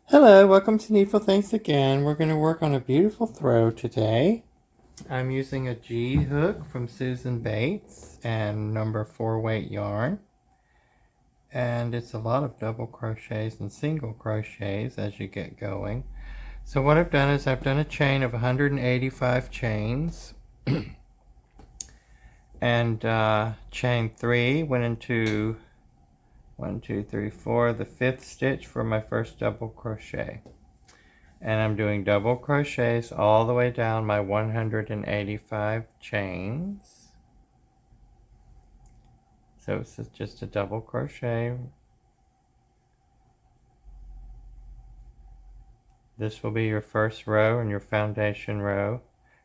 Hello, welcome to Needful Things again. We're going to work on a beautiful throw today. I'm using a G hook from Susan Bates and number 4 weight yarn. And it's a lot of double crochets and single crochets as you get going. So what I've done is I've done a chain of 185 chains. And chain 3 went into 1, 2, 3, 4, the 5th stitch for my first double crochet. And I'm doing double crochets all the way down my 185 chains. So it's just a double crochet. This will be your first row and your foundation row.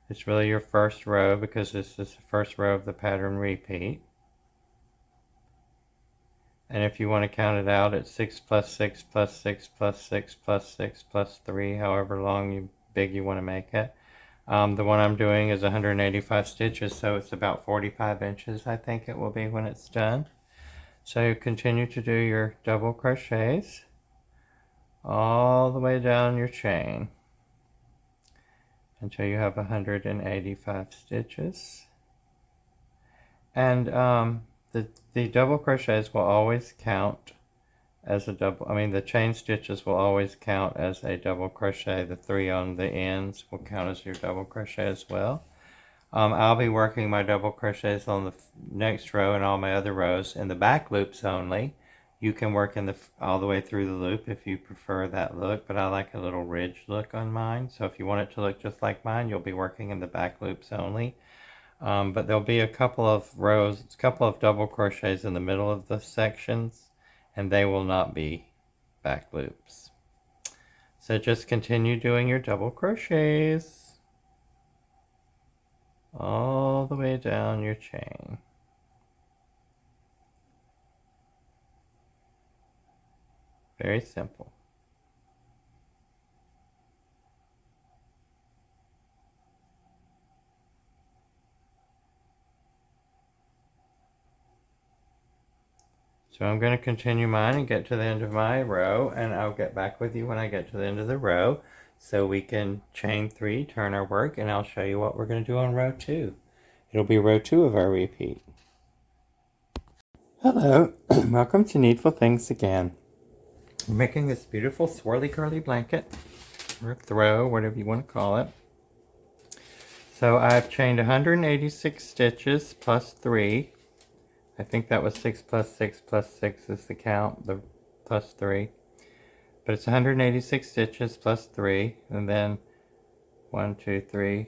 It's really your first row because this is the first row of the pattern repeat. And if you want to count it out, it's 6 plus 6 plus 6 plus 6 plus 6 plus 3, however big you want to make it. The one I'm doing is 185 stitches, so it's about 45 inches, I think it will be when it's done. So you continue to do your double crochets all the way down your chain until you have 185 stitches. And the double crochets will always count as a double, the chain stitches will always count as a double crochet. The 3 on the ends will count as your double crochet as well. I'll be working my double crochets on the next row and all my other rows in the back loops only. You can work all the way through the loop if you prefer that look, but I like a little ridge look on mine. So if you want it to look just like mine, you'll be working in the back loops only. But there'll be a couple of rows, a couple of double crochets in the middle of the sections, and they will not be back loops. So just continue doing your double crochets all the way down your chain. Very simple. So I'm going to continue mine and get to the end of my row, and I'll get back with you when I get to the end of the row so we can chain 3, turn our work, and I'll show you what we're going to do on row 2. It'll be row 2 of our repeat. Hello, welcome to Needful Things again. We're making this beautiful swirly curly blanket, or throw, whatever you want to call it. So I've chained 186 stitches plus 3. I think that was 6 plus 6 plus 6 is the count, the plus 3. But it's 186 stitches plus 3, and then 1, 2, 3,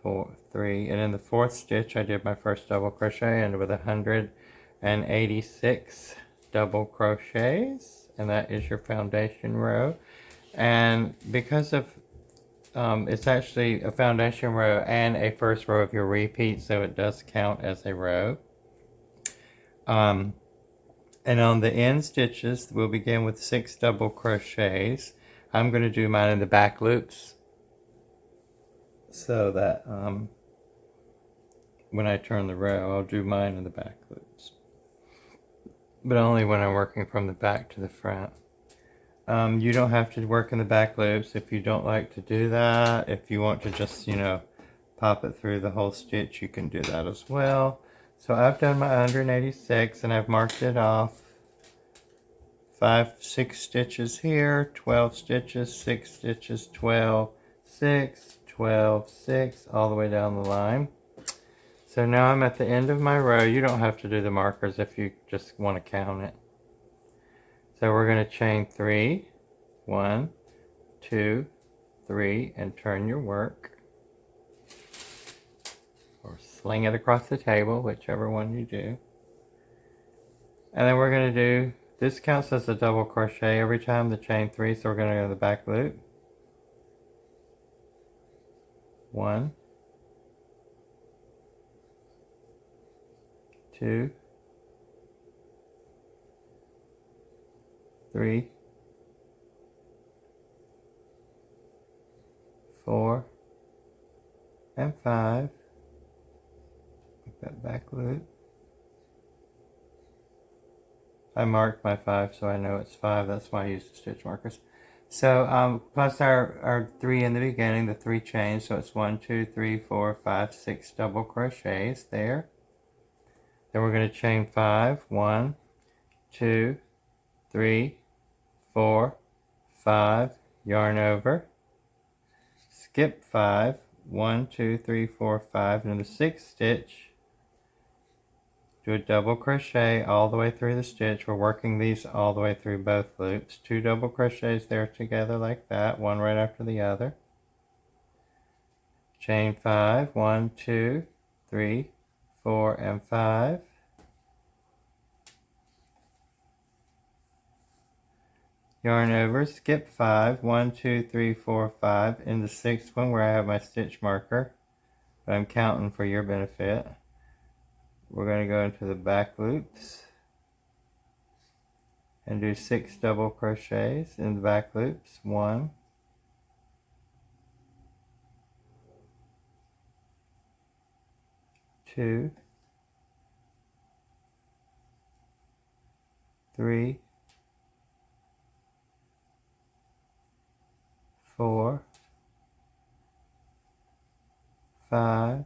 4, 3. And in the 4th stitch, I did my first double crochet, and with 186 double crochets, and that is your foundation row. And because of it's actually a foundation row and a first row of your repeat, so it does count as a row. And on the end stitches, we'll begin with 6 double crochets. I'm going to do mine in the back loops so that when I turn the row, I'll do mine in the back loops. But only when I'm working from the back to the front. You don't have to work in the back loops if you don't like to do that. If you want to just, pop it through the whole stitch, you can do that as well. So I've done my 186 and I've marked it off. 6 stitches here, 12 stitches, 6 stitches, 12, 6, 12, 6, all the way down the line. So now I'm at the end of my row. You don't have to do the markers if you just want to count it. So we're going to chain 3, 1, 2, 3, and turn your work. Or sling it across the table, whichever one you do. And then we're going to do, this counts as a double crochet every time the chain 3, so we're going to go to the back loop. 1, 2, 3, 4, and 5. Make that back loop. I marked my 5 so I know it's 5. That's why I use the stitch markers. So plus our 3 in the beginning, the 3 chains, so it's 1, 2, 3, 4, 5, 6 double crochets there. Then we're going to chain 5, 1, 2, 3, 4, 5, yarn over, skip 5, 1, 2, 3, 4, 5, and in the 6th stitch, do a double crochet all the way through the stitch. We're working these all the way through both loops. 2 double crochets there together like that, one right after the other. Chain 5, 1, 2, 3, 4, and 5. Yarn over, skip 5, 1, 2, 3, 4, 5. In the 6th one where I have my stitch marker, but I'm counting for your benefit. We're going to go into the back loops and do 6 double crochets in the back loops. 1, 2, 3, 4, 5,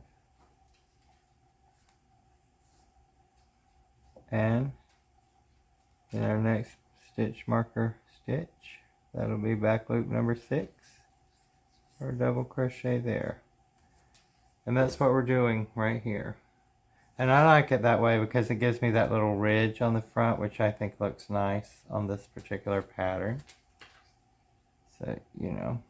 and in our next stitch marker stitch, that'll be back loop number 6, or double crochet there. And that's what we're doing right here. And I like it that way because it gives me that little ridge on the front, which I think looks nice on this particular pattern. So, you know,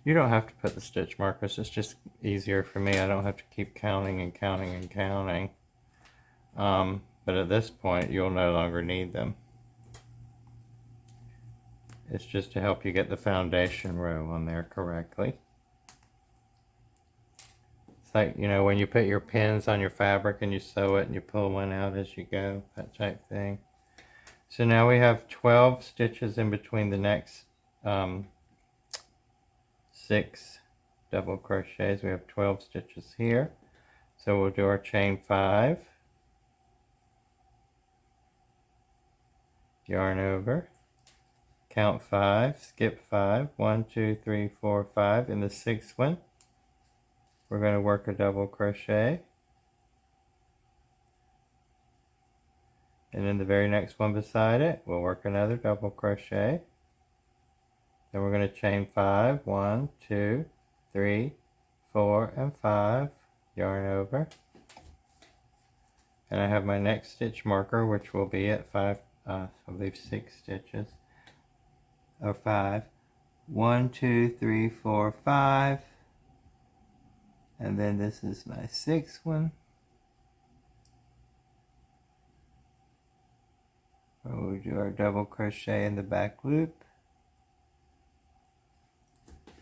you don't have to put the stitch markers. It's just easier for me. I don't have to keep counting and counting and counting. But at this point, you'll no longer need them. It's just to help you get the foundation row on there correctly. It's like, you know, when you put your pins on your fabric and you sew it and you pull one out as you go, that type thing. So now we have 12 stitches in between the next 6 double crochets. We have 12 stitches here. So we'll do our chain 5, yarn over, count 5, skip 5, 1, 2, 3, 4, 5. In the 6th one, we're going to work a double crochet. And in the very next one beside it, we'll work another double crochet. Then we're going to chain 5, 1, 2, 3, 4, and 5, yarn over. And I have my next stitch marker, which will be at 5, I believe 6 stitches, or 5. 1, 2, 3, 4, 5. And then this is my 6th one. We'll do our double crochet in the back loop.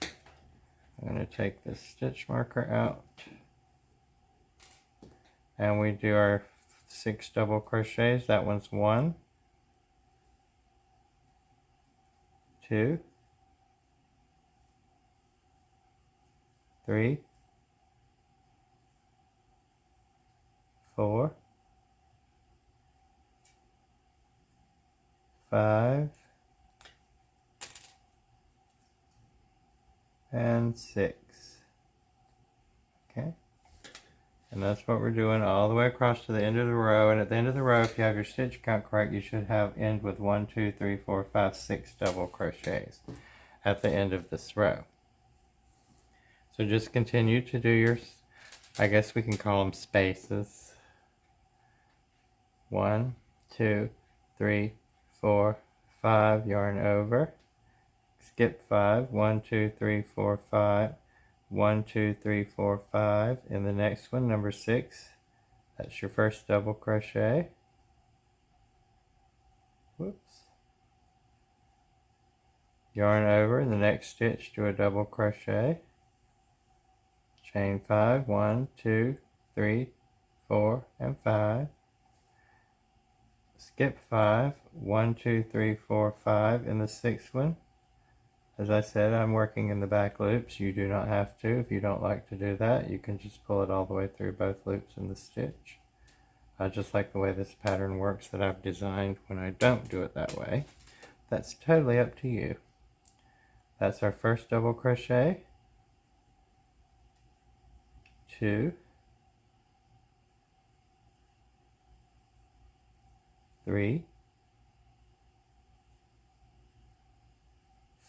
I'm going to take this stitch marker out. And we do our 6 double crochets. That one's 1, 2, 3, 4, 5, and 6. Okay, and that's what we're doing all the way across to the end of the row. And at the end of the row, if you have your stitch count correct, you should have end with 1, 2, 3, 4, 5, 6 double crochets at the end of this row. So just continue to do your, I guess we can call them spaces. 1, 2, 3, 4, 5, yarn over, skip 5, 1, 2, 3, 4, 5, 1, 2, 3, 4, 5. In the next one, number 6, that's your first double crochet. Whoops. Yarn over, in the next stitch, do a double crochet. Chain 5, 1, 2, 3, 4, and 5. Skip 5, 1, 2, 3, 4, 5. In the 6th one, as I said, I'm working in the back loops. You do not have to. If you don't like to do that, you can just pull it all the way through both loops in the stitch. I just like the way this pattern works that I've designed when I don't do it that way. that's totally up to you. That's our first double crochet, 2, 3,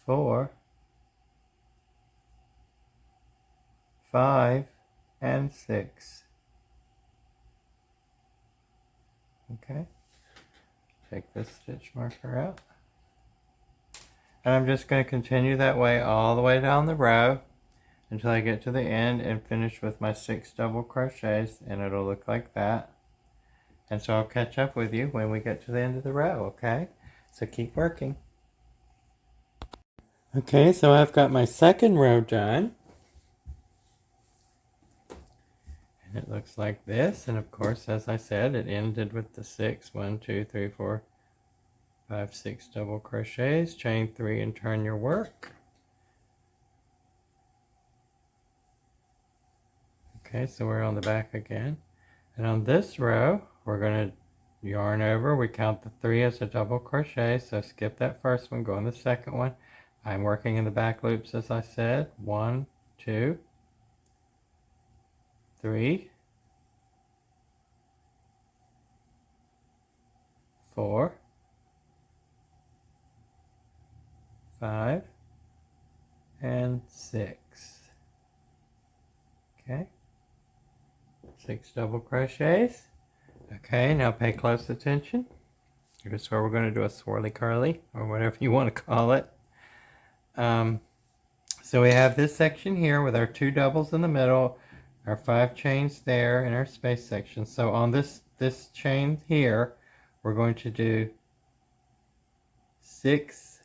4, 5, and 6. Okay, take this stitch marker out. And I'm just going to continue that way all the way down the row until I get to the end and finish with my 6 double crochets, and it'll look like that. And so I'll catch up with you when we get to the end of the row, okay? So keep working. Okay, so I've got my second row done. And it looks like this, and of course, as I said, it ended with the 6, 1, 2, 3, 4, 5, 6 double crochets, chain 3 and turn your work. Okay, so we're on the back again. And on this row, we're going to yarn over. We count the 3 as a double crochet, so skip that first one, go on the second one. I'm working in the back loops as I said. 1, 2, 3, 4, 5, and 6. Okay, 6 double crochets. Okay, now pay close attention. Here's where we're going to do a swirly curly, or whatever you want to call it. So we have this section here with our 2 doubles in the middle, our 5 chains there in our space section. So on this chain here, we're going to do 6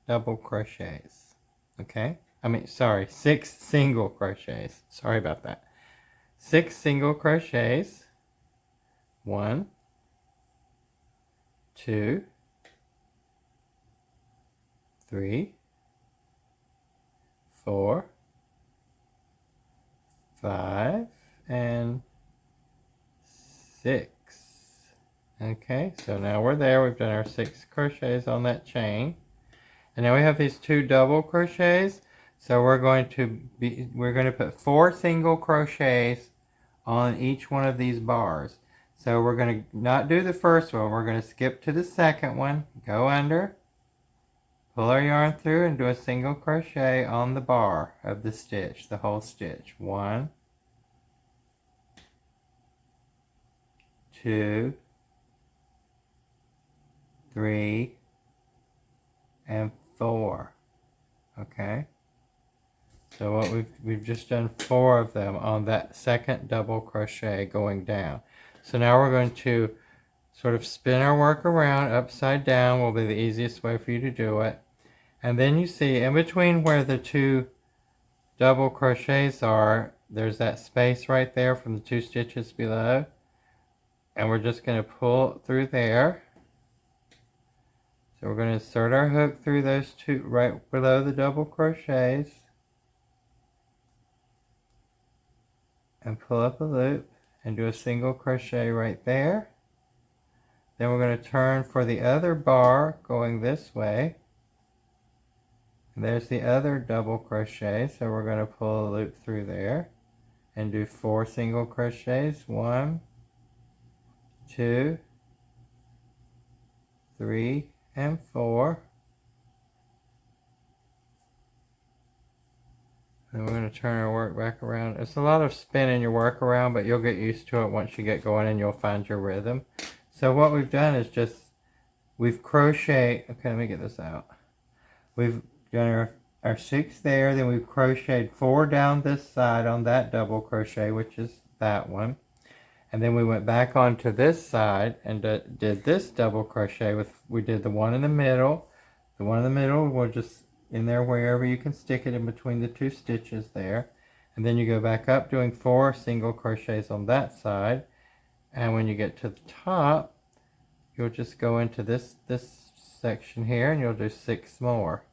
double crochets. Okay? 6 single crochets. Sorry about that. 6 single crochets. 1, 2, 3, 4, 5, and 6. Okay, so now we're there. We've done our 6 crochets on that chain. And now we have these 2 double crochets. So we're going to put 4 single crochets on each one of these bars. So we're going to not do the first one. We're going to skip to the second one, go under, pull our yarn through, and do a single crochet on the bar of the stitch, the whole stitch. 1, 2, 3, and 4. Okay? So what we've just done 4 of them on that second double crochet going down. So now we're going to sort of spin our work around upside down will be the easiest way for you to do it. And then you see in between where the 2 double crochets are, there's that space right there from the 2 stitches below. And we're just going to pull through there. So we're going to insert our hook through those 2 right below the double crochets. And pull up a loop and do a single crochet right there. Then we're going to turn for the other bar going this way. And there's the other double crochet, so we're going to pull a loop through there and do 4 single crochets. 1, 2, 3, and 4. Then we're going to turn our work back around. It's a lot of spinning your work around, but you'll get used to it once you get going and you'll find your rhythm. So what we've done is we've crocheted, okay, let me get this out. We've done our 6 there, then we've crocheted 4 down this side on that double crochet, which is that one. And then we went back onto this side and did this double crochet we did the one in the middle. The one in the middle will just in there wherever you can stick it in between the 2 stitches there. And then you go back up doing 4 single crochets on that side. And when you get to the top, you'll just go into this section here and you'll do 6 more.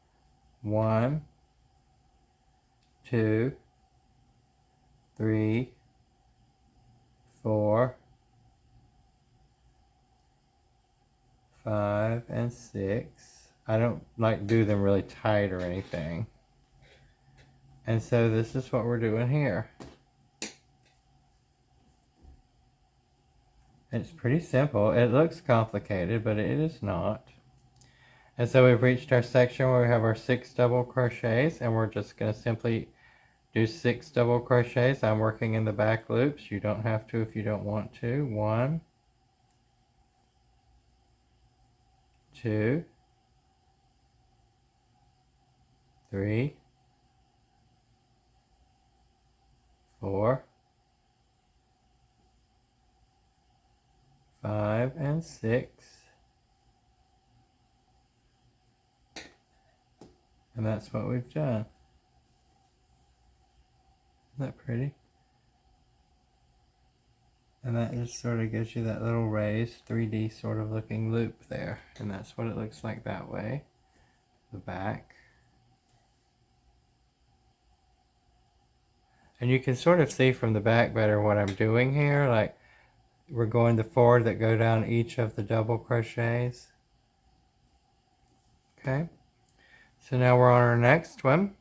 1, 2, 3, 4, 5 and 6. I don't like do them really tight or anything. And so this is what we're doing here. It's pretty simple. It looks complicated, but it is not. And so we've reached our section where we have our 6 double crochets, and we're just going to simply do 6 double crochets. I'm working in the back loops. You don't have to if you don't want to. 1, 2, 3, 4, 5, and 6. And that's what we've done. Isn't that pretty? And that just sort of gives you that little raised 3D sort of looking loop there. And that's what it looks like that way. The back. And you can sort of see from the back better what I'm doing here. Like we're going the 4 that go down each of the double crochets. Okay. So now we're on our next one.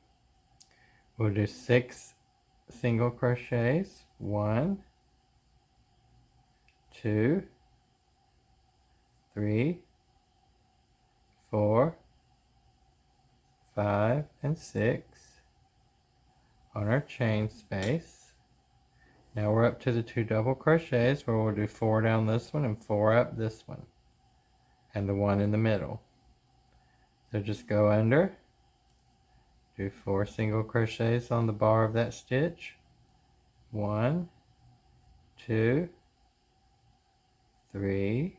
We'll do 6 single crochets. 1, 2, 3, 4, 5, and 6 on our chain space. Now we're up to the 2 double crochets where we'll do 4 down this one and 4 up this one and the 1 in the middle. So just go under, do 4 single crochets on the bar of that stitch. 1, 2, 3,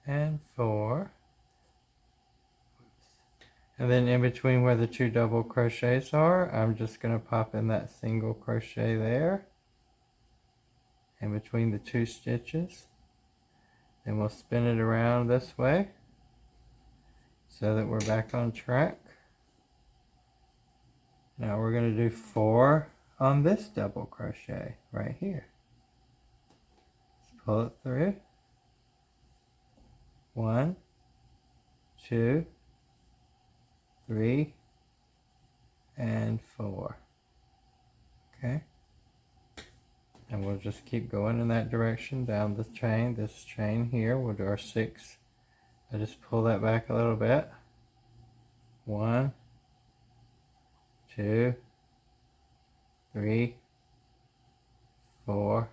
and 4. And then in between where the 2 double crochets are, I'm just going to pop in that single crochet there in between the 2 stitches. Then we'll spin it around this way so that we're back on track. Now we're going to do 4 on this double crochet right here. Let's pull it through. 1, 2, 3, and 4. Okay. And we'll just keep going in that direction down the chain, this chain here. We'll do our 6. I just pull that back a little bit. 1, 2, 3, 4,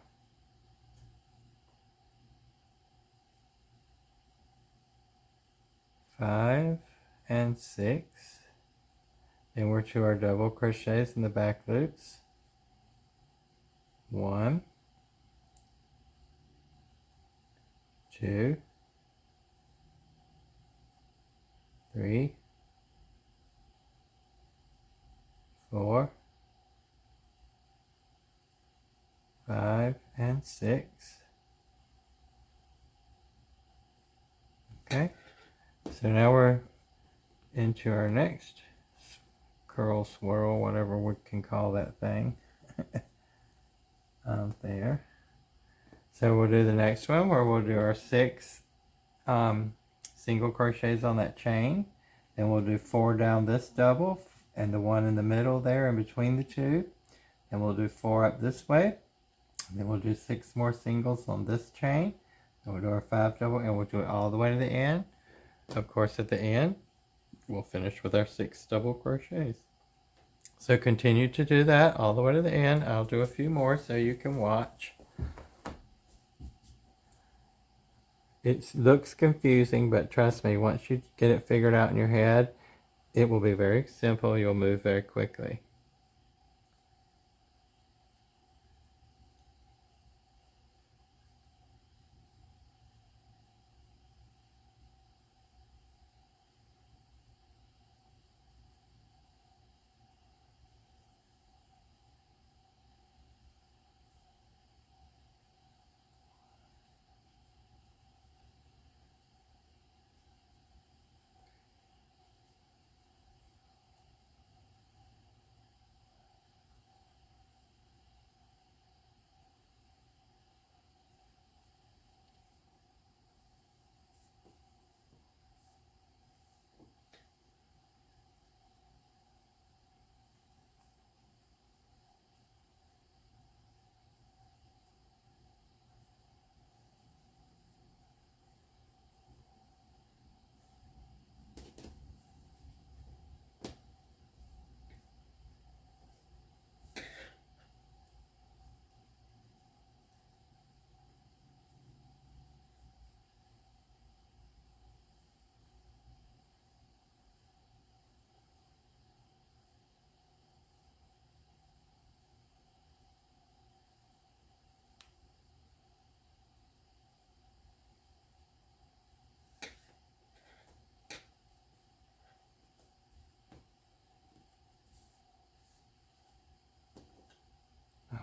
5, and 6. Then we're to our double crochets in the back loops. 1, 2, 3, 4, 5, and 6. Okay, so now we're into our next curl, swirl, whatever we can call that thing. There. So we'll do the next one where we'll do our 6 single crochets on that chain. Then we'll do 4 down this double and the 1 in the middle there in between the 2. Then we'll do 4 up this way. Then we'll do 6 more singles on this chain. Then we'll do our 5 double and we'll do it all the way to the end. Of course, at the end, we'll finish with our 6 double crochets. So continue to do that all the way to the end. I'll do a few more so you can watch. It looks confusing, but trust me, once you get it figured out in your head, it will be very simple. You'll move very quickly.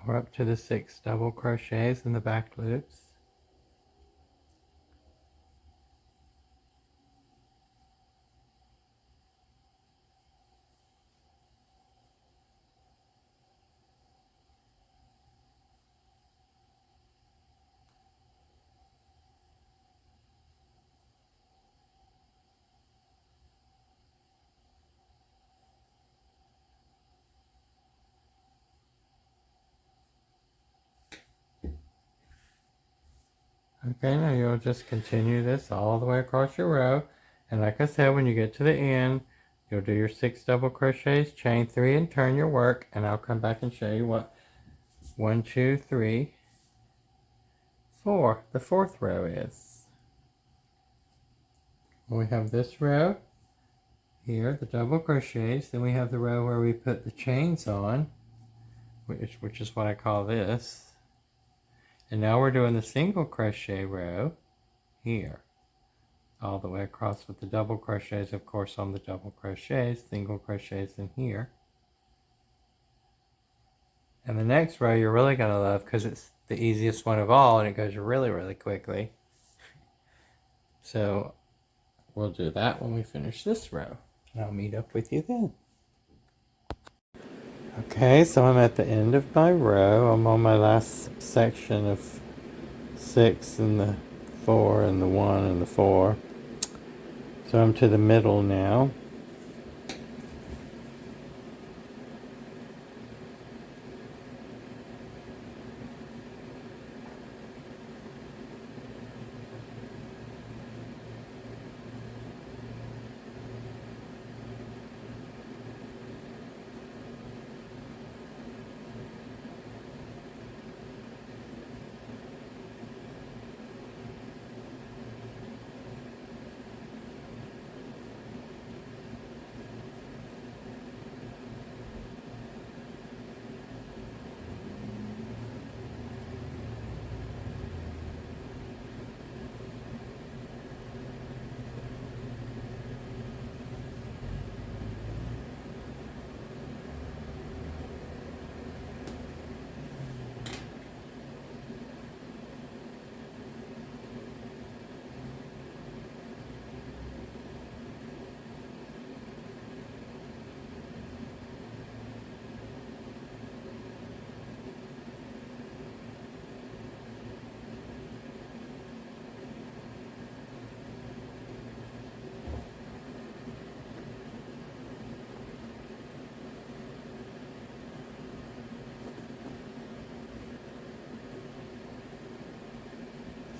We're up to the 6 double crochets in the back loops. Okay, now you'll just continue this all the way across your row. And like I said, when you get to the end, you'll do your 6 double crochets, chain 3, and turn your work. And I'll come back and show you what 1, 2, 3, 4, the 4th row is. We have this row here, the double crochets. Then we have the row where we put the chains on, which is what I call this. And now we're doing the single crochet row here, all the way across with the double crochets, of course, on the double crochets, single crochets in here. And the next row you're really going to love because it's the easiest one of all and it goes really, really quickly. So we'll do that when we finish this row. And I'll meet up with you then. Okay, so I'm at the end of my row. I'm on my last section of 6 and the 4 and the 1 and the 4. So I'm to the middle now.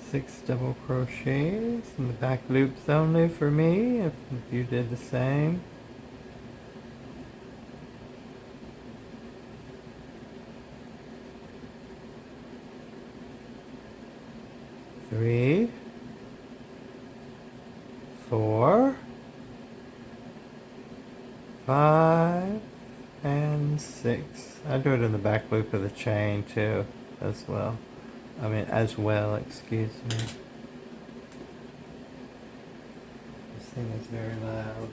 Six double crochets in the back loops only for me, if you did the same. Three, 4, 5, and 6. I do it in the back loop of the chain too, as well. Excuse me. This thing is very loud.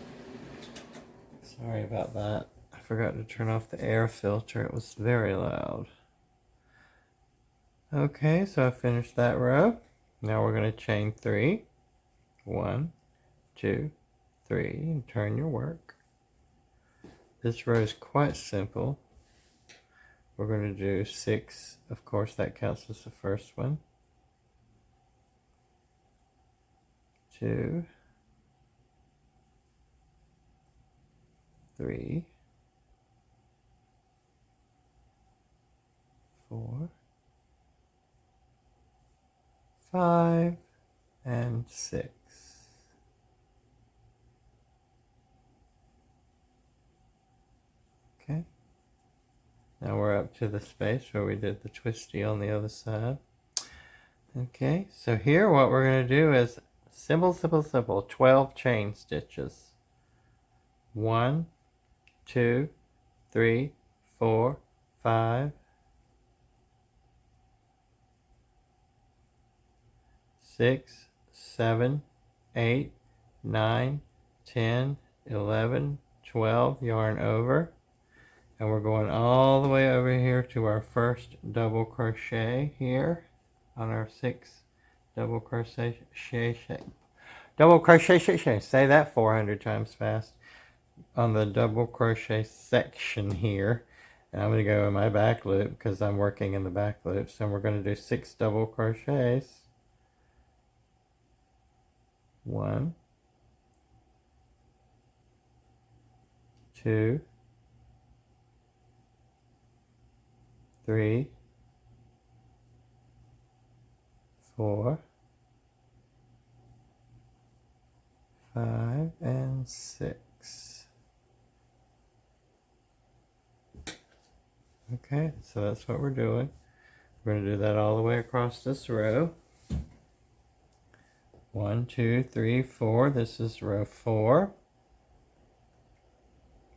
Sorry about that. I forgot to turn off the air filter. It was very loud. Okay, so I finished that row. Now we're going to chain 3. 1, 2, 3, and turn your work. This row is quite simple. We're going to do 6. Of course, that counts as the first one. 2, 3, 4, 5, and 6. Okay. Now we're up to the space where we did the twisty on the other side. Okay, so here what we're going to do is simple, 12 chain stitches. 1, 2, 3, 4, 5, 6, 7, 8, 9, 10, 11, 12, yarn over, And we're going all the way over here to our first double crochet here on our 6 double crochet double crochet, say that 400 times fast, on the double crochet section here. And I'm going to go in my back loop because I'm working in the back loops, and we're going to do 6 double crochets. 1, 2, 3, 4, 5, and 6. Okay, so that's what we're doing. We're going to do that all the way across this row. 1, 2, 3, 4. This is row 4.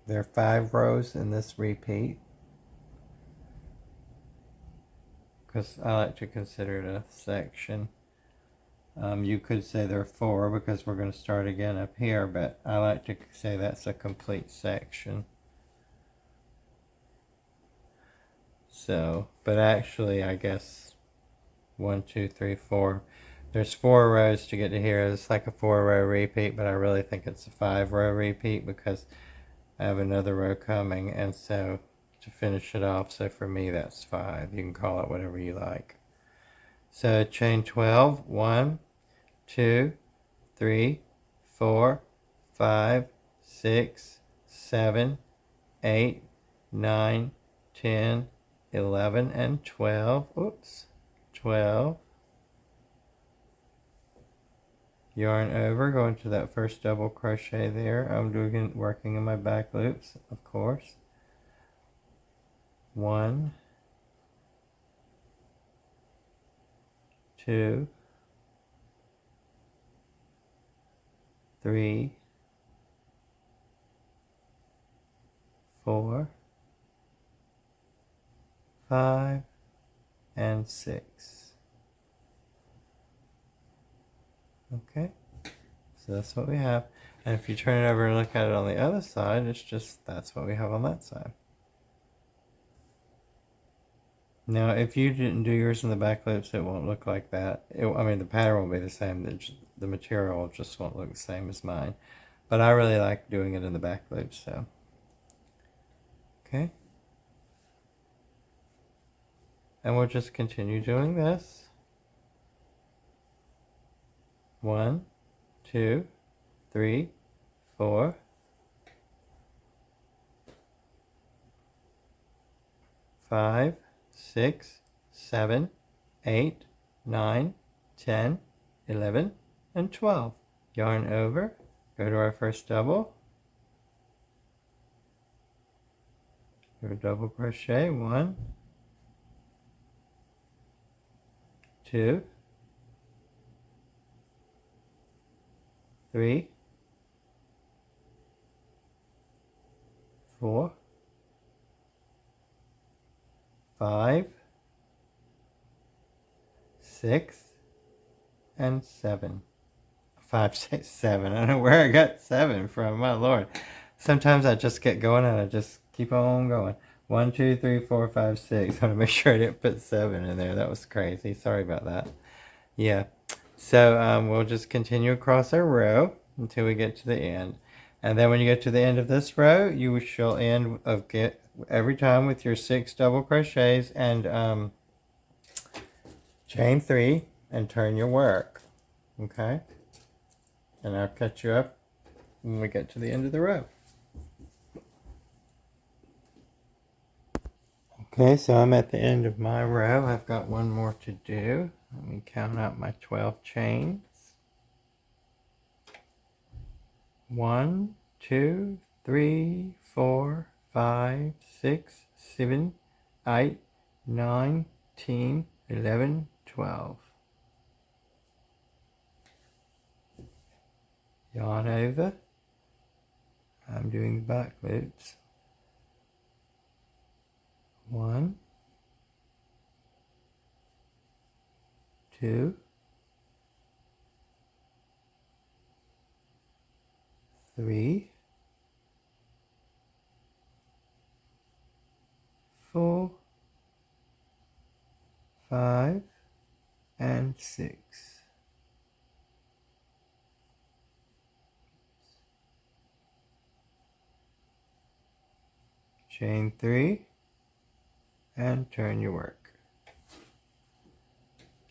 There are 5 rows in this repeat, because I like to consider it a section. You could say there are 4 because we're going to start again up here, but I like to say that's a complete section. So, but actually I guess 1, 2, 3, 4. There's 4 rows to get to here. It's like a 4-row repeat, but I really think it's a 5-row repeat because I have another row coming, and so to finish it off, so for me that's 5. You can call it whatever you like. So chain 12, 1, 2, 3, 4, 5, 6, 7, 8, 9, 10, 11, and 12. Oops, 12. Yarn over, going to that first double crochet there. I'm working in my back loops, of course. 1, 2, 3, 4, 5, and 6. Okay, so that's what we have. And if you turn it over and look at it on the other side, it's just, that's what we have on that side. Now, if you didn't do yours in the back loops, it won't look like that. I mean, the pattern will be the same. The material just won't look the same as mine. But I really like doing it in the back loops, so. Okay. And we'll just continue doing this. 1, 2, 3, 4, 5, 6, 7, 8, 9, 10, 11, and 12. Yarn over, go to our first double, do a double crochet, 1, 2, 3, 4, 5, 6, and 7. 5, 6, 7. I don't know where I got 7 from, my lord. Sometimes I just get going and I just keep on going. 1, 2, 3, 4, 5, 6. I want to make sure I didn't put 7 in there. That was crazy. Sorry about that. Yeah. So we'll just continue across our row until we get to the end. And then when you get to the end of this row, you shall end of get every time with your 6 double crochets and chain 3 and turn your work. Okay? And I'll catch you up when we get to the end of the row. Okay, so I'm at the end of my row. I've got one more to do. Let me count out my 12 chains. 1, 2, 3, 4, 5, 6, 7, 8, 9, 10, 11, 12. Yarn over. I'm doing the back loops. 1, 2, 3, 5 and 6. Chain 3 and turn your work.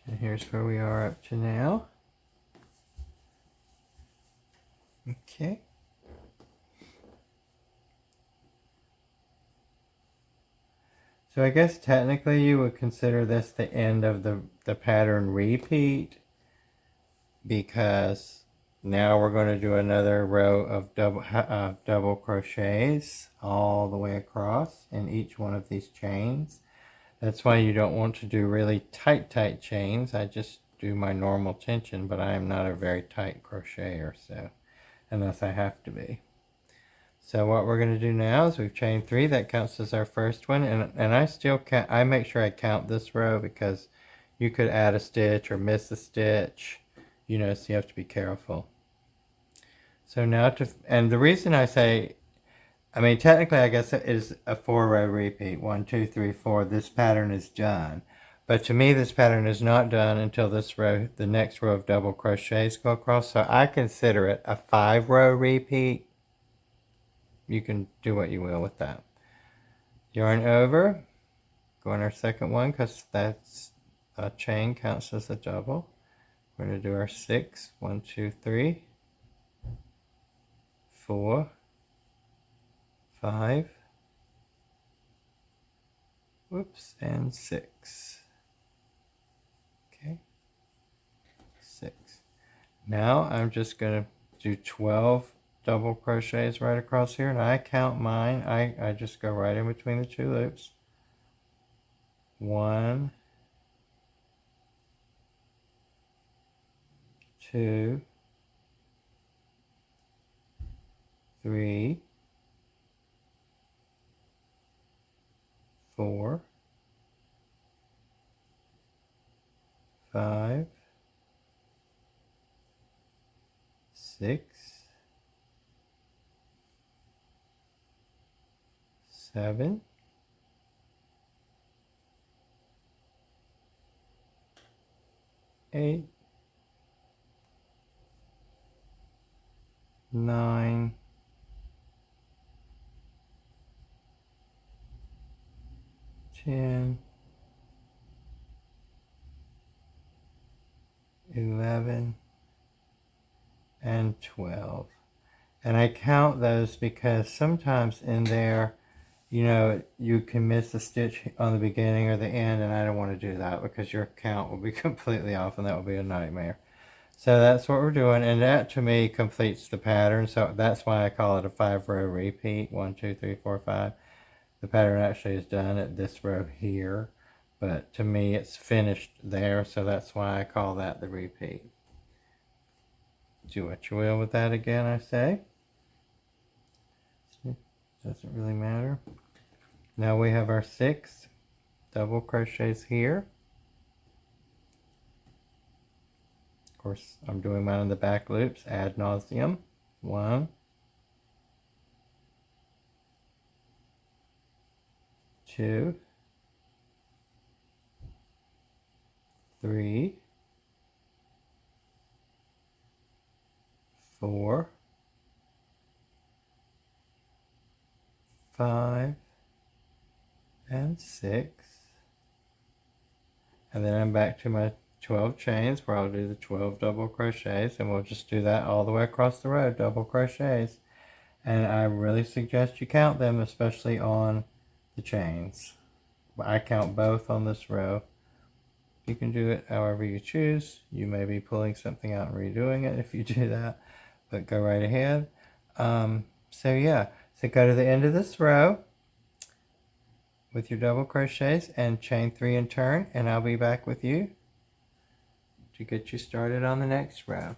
And here's where we are up to now. Okay. So I guess technically you would consider this the end of the pattern repeat, because now we're going to do another row of double crochets all the way across in each one of these chains. That's why you don't want to do really tight chains. I just do my normal tension, but I am not a very tight crocheter, so unless I have to be. So what we're going to do now is we've chained 3. That counts as our first one, and I still count. I make sure I count this row because you could add a stitch or miss a stitch, you know, so you have to be careful. So now and the reason I say, I mean, technically I guess it is a 4-row repeat. 1, 2, 3, 4. This pattern is done. But to me, this pattern is not done until this row, the next row of double crochets go across. So I consider it a 5-row repeat. You can do what you will with that. Yarn over, go on our second one because that's a chain, counts as a double. We're going to do our 6. 1, 2, 3, 4, 5, whoops, and 6. Okay, 6. Now I'm just going to do 12 double crochets right across here, and I count mine. I just go right in between the 2 loops. 1, 2, 3, 4, 5, 6, 7, 8, 9, 10, 11, and 12. And I count those because sometimes in there, you know, you can miss a stitch on the beginning or the end, and I don't want to do that because your count will be completely off, and that will be a nightmare. So that's what we're doing, and that to me completes the pattern. So that's why I call it a 5-row repeat. 1, 2, 3, 4, 5. The pattern actually is done at this row here, but to me it's finished there, so that's why I call that the repeat. Do what you will with that again, I say. Doesn't really matter. Now we have our 6 double crochets here. Of course, I'm doing mine in the back loops ad nauseum. 1, 2, 3, 4, 5, and 6. And then I'm back to my 12 chains where I'll do the 12 double crochets, and we'll just do that all the way across the row, double crochets. And I really suggest you count them, especially on the chains. I count both on this row. You can do it however you choose. You may be pulling something out and redoing it if you do that, but go right ahead. So yeah, so go to the end of this row with your double crochets and chain 3 and turn, and I'll be back with you to get you started on the next row.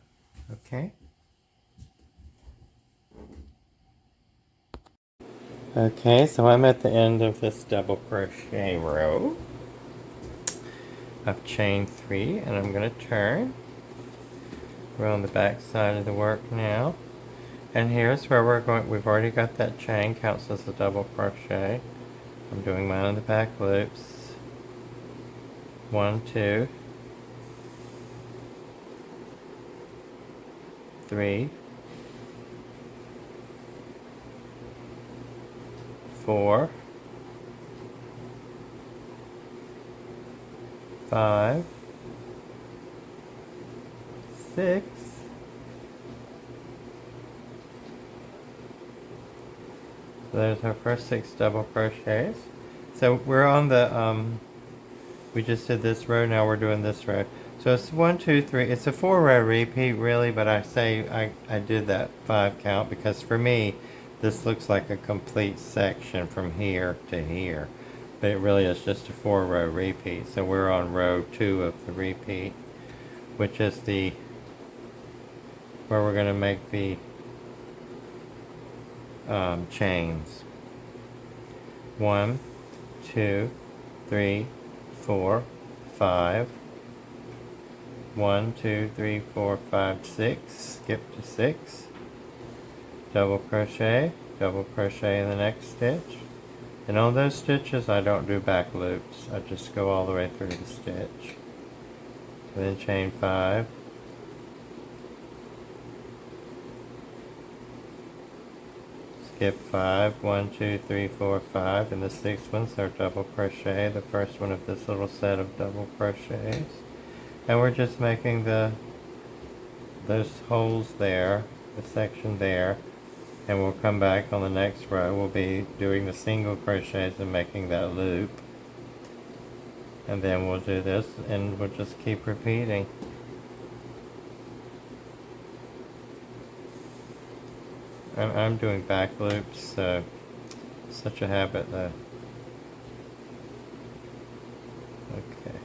Okay? Okay, so I'm at the end of this double crochet row. I've chained 3 and I'm going to turn. We're on the back side of the work now. And here's where we're going. We've already got that chain, counts as a double crochet. I'm doing mine in the back loops. 1, 2, 3, 4, 5, 6, so there's our first 6 double crochets. So we're on the, we just did this row, now we're doing this row. So it's 1, 2, 3, it's a 4-row repeat really, but I say I did that 5 count because for me, this looks like a complete section from here to here. But it really is just a 4-row repeat. So we're on row 2 of the repeat, which is the, where we're gonna make the chains. 1, 2, 3, 4, 5. 1, 2, 3, 4, 5, 6. Skip to 6. Double crochet in the next stitch. And on those stitches I don't do back loops. I just go all the way through the stitch. And then chain 5. Skip 5. 1, 2, 3, 4, 5. And the 6th ones are double crochet. The first one of this little set of double crochets. And we're just making those holes there, the section there, and we'll come back on the next row. We'll be doing the single crochets and making that loop. And then we'll do this and we'll just keep repeating. I'm doing back loops, so such a habit though. Okay.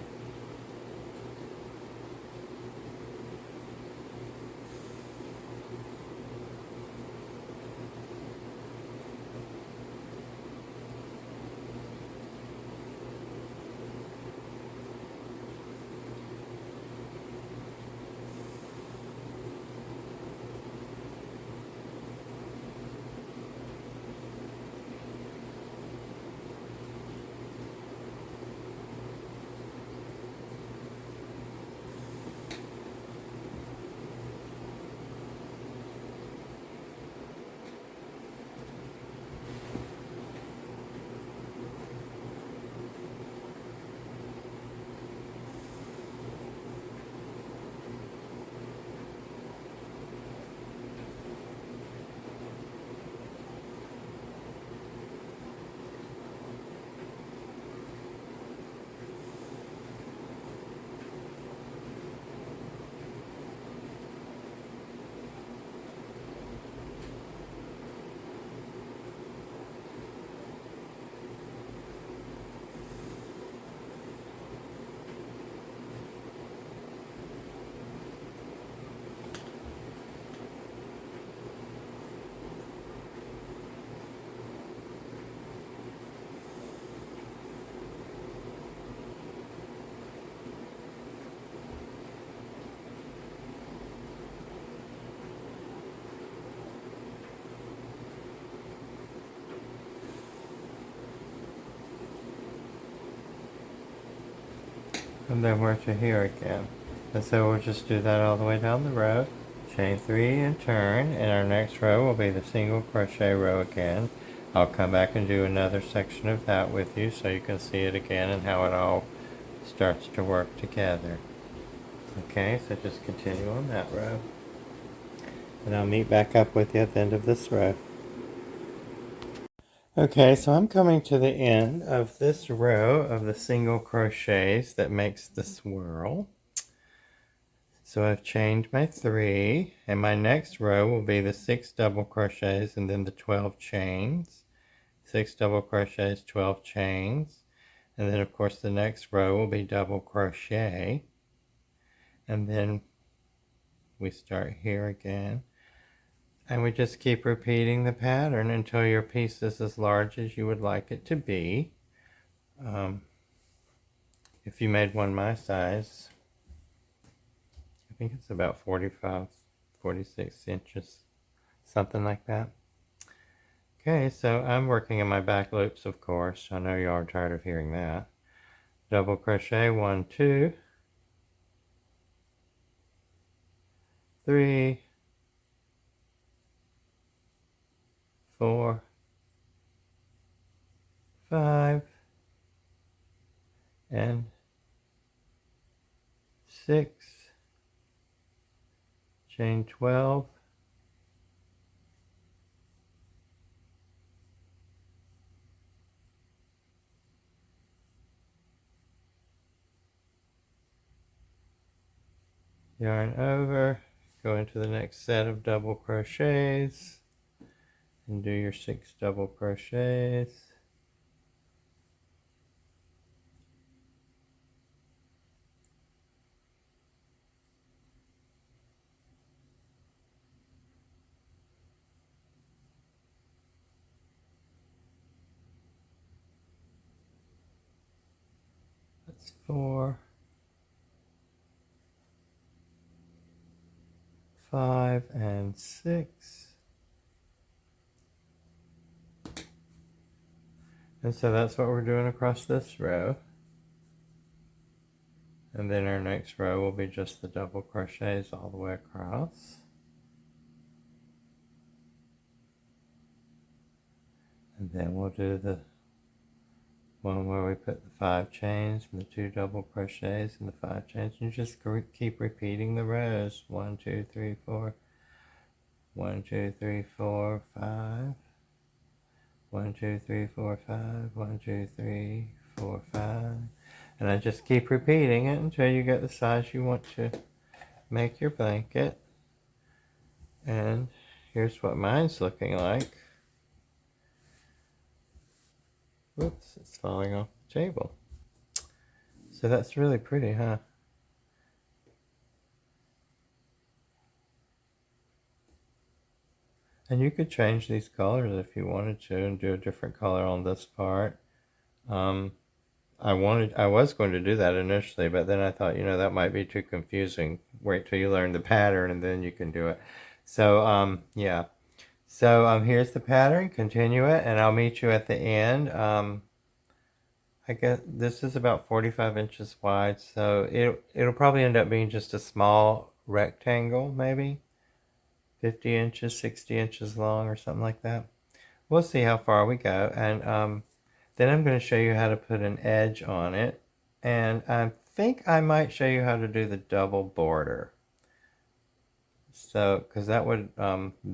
And then we're to here again. And so we'll just do that all the way down the row. Chain 3 and turn, and our next row will be the single crochet row again. I'll come back and do another section of that with you so you can see it again and how it all starts to work together. Okay, so just continue on that row. And I'll meet back up with you at the end of this row. Okay, so I'm coming to the end of this row of the single crochets that makes the swirl. So I've chained my 3, and my next row will be the 6 double crochets and then the 12 chains. 6 double crochets, 12 chains, and then of course the next row will be double crochet, and then we start here again. And we just keep repeating the pattern until your piece is as large as you would like it to be. If you made one my size, I think it's about 45, 46 inches, something like that. Okay, so I'm working in my back loops, of course. I know you are tired of hearing that. double crochet, 1, 2, 3, 4, 5, and 6, chain 12, yarn over, go into the next set of double crochets and do your 6 double crochets. That's 4, 5, and 6. And so that's what we're doing across this row. And then our next row will be just the double crochets all the way across. And then we'll do the one where we put the 5 chains and the 2 double crochets and the 5 chains. And just keep repeating the rows. 1, 2, 3, 4. 1, 2, 3, 4, 5. 1, 2, 3, 4, 5. 1, 2, 3, 4, 5. And I just keep repeating it until you get the size you want to make your blanket. And here's what mine's looking like. Whoops, it's falling off the table. So that's really pretty, huh? And you could change these colors if you wanted to and do a different color on this part. I was going to do that initially, but then I thought, that might be too confusing. Wait till you learn the pattern and then you can do it. So, yeah. So, here's the pattern. Continue it, and I'll meet you at the end. I guess this is about 45 inches wide, so it'll probably end up being just a small rectangle, maybe 50 inches, 60 inches long or something like that. We'll see how far we go, and then I'm going to show you how to put an edge on it, and I think I might show you how to do the double border. So, because that would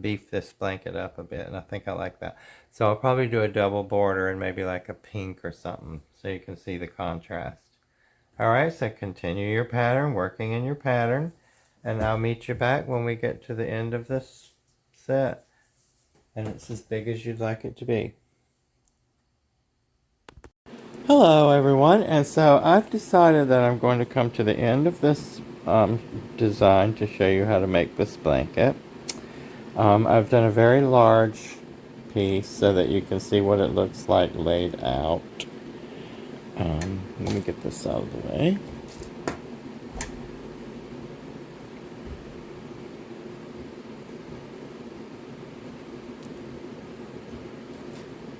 beef this blanket up a bit, and I think I like that. So I'll probably do a double border and maybe like a pink or something, so you can see the contrast. Alright, so continue your pattern, working in your pattern, and I'll meet you back when we get to the end of this set. And it's as big as you'd like it to be. Hello everyone, and so I've decided that I'm going to come to the end of this design to show you how to make this blanket. I've done a very large piece so that you can see what it looks like laid out. Let me get this out of the way.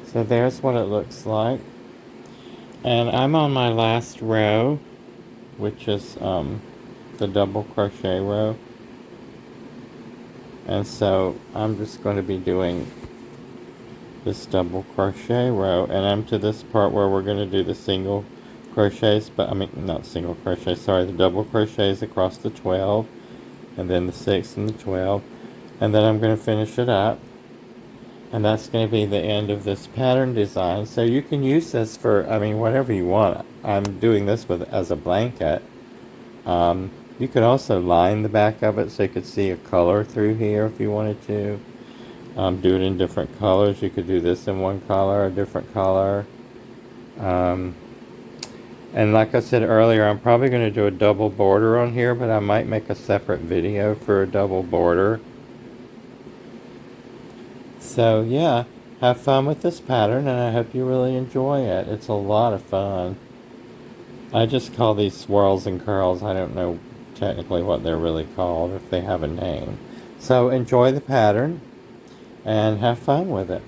So there's what it looks like. And I'm on my last row, which is the double crochet row. And so I'm just going to be doing this double crochet row, and I'm to this part where we're going to do the single crochets, but I mean not single crochets, sorry, the double crochets across the 12, and then the 6 and the 12, and then I'm going to finish it up, and that's going to be the end of this pattern design. So you can use this for, whatever you want. I'm doing this as a blanket. You could also line the back of it so you could see a color through here if you wanted to. Do it in different colors. You could do this in one color, a different color. And like I said earlier, I'm probably going to do a double border on here, but I might make a separate video for a double border. So yeah, have fun with this pattern, and I hope you really enjoy it. It's a lot of fun. I just call these swirls and curls. I don't know technically what they're really called, if they have a name. So enjoy the pattern and have fun with it.